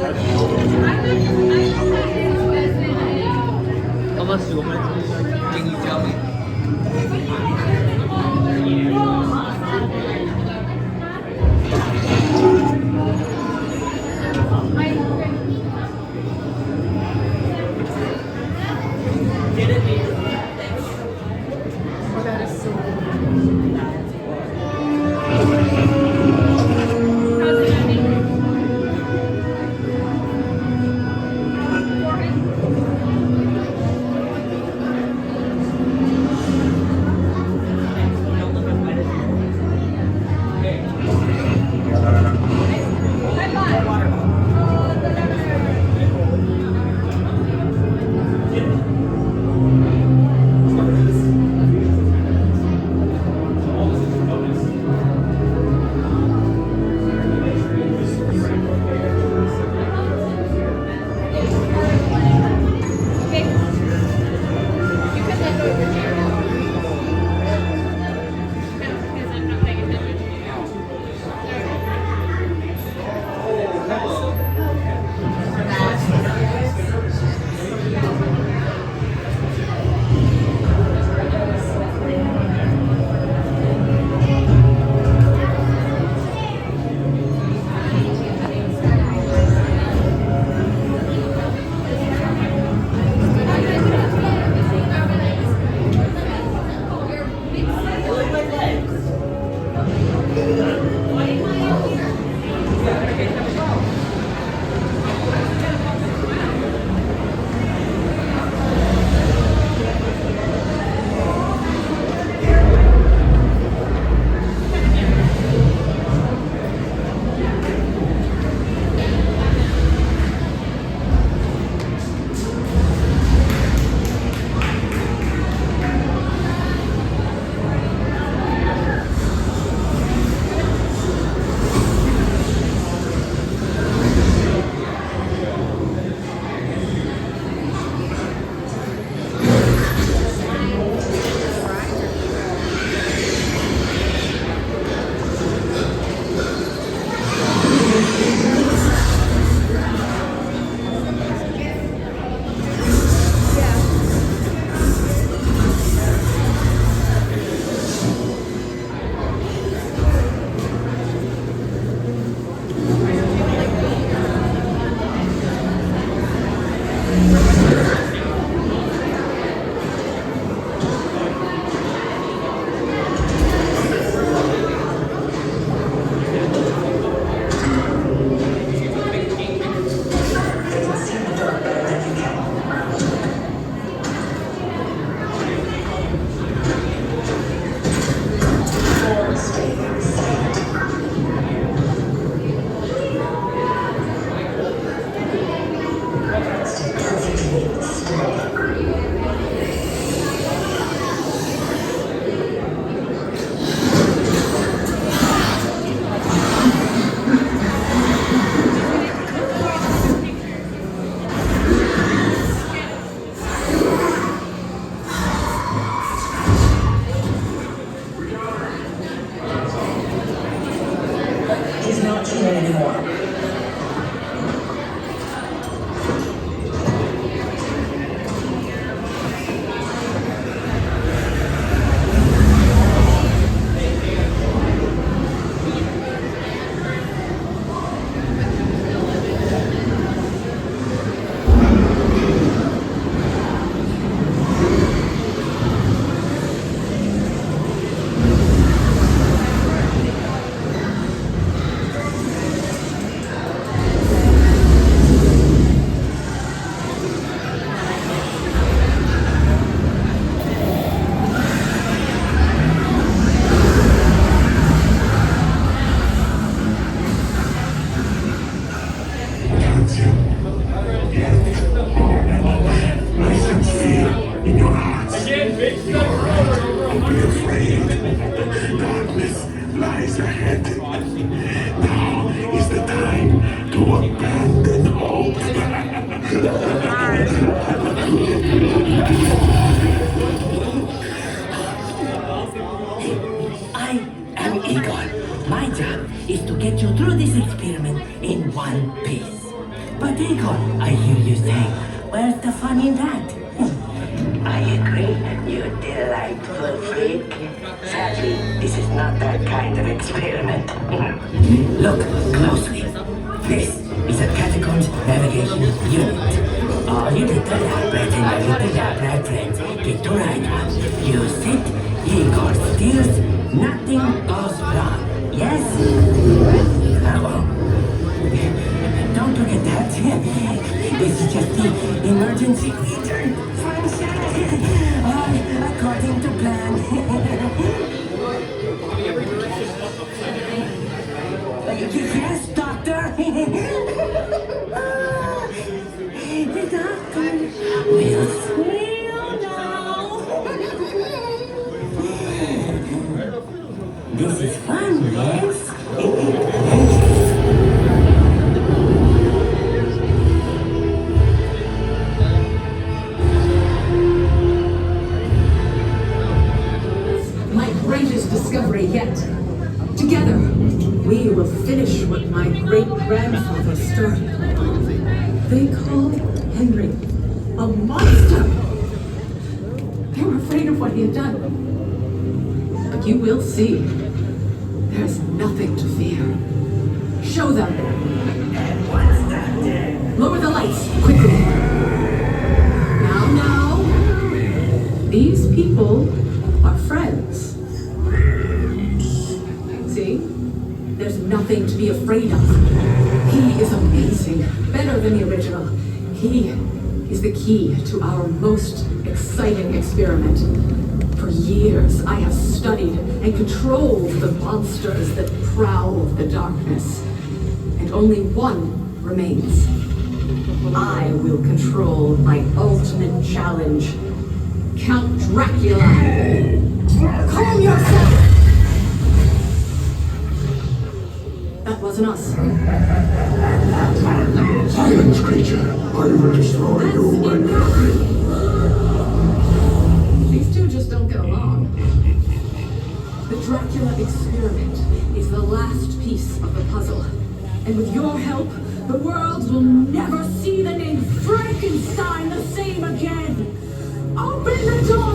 How much do you want? Can you tell me? I am Egon. My job is to get you through this experiment in one piece. But Igor, I hear you say, where's the fun in that? I agree, you delightful freak. Sadly, this is not that kind of experiment. Look closely. This is a catacombs navigation unit. All you little lab rats and your little lab rat friends get to ride now. You sit, Igor steers, nothing goes wrong. Yes? Don't look at that. This is just the emergency return function. According to plan. Yes, Doctor. The doctor will squeal now. This is fun, yes? Discovery yet. Together, we will finish what my great-grandfather started. They called Henry a monster. They were afraid of what he had done. But you will see. There's nothing to fear. Show them. Lower the lights, quickly. Now. These people are friends. See? There's nothing to be afraid of. He is amazing, better than the original. He is the key to our most exciting experiment. For years, I have studied and controlled the monsters that prowl the darkness. And only one remains. I will control my ultimate challenge, Count Dracula. Calm yourself! That wasn't us. Silence, creature. I will destroy you when These two just don't get along. The Dracula experiment is the last piece of the puzzle. And with your help, the world will never see the name Frankenstein the same again. Open the door!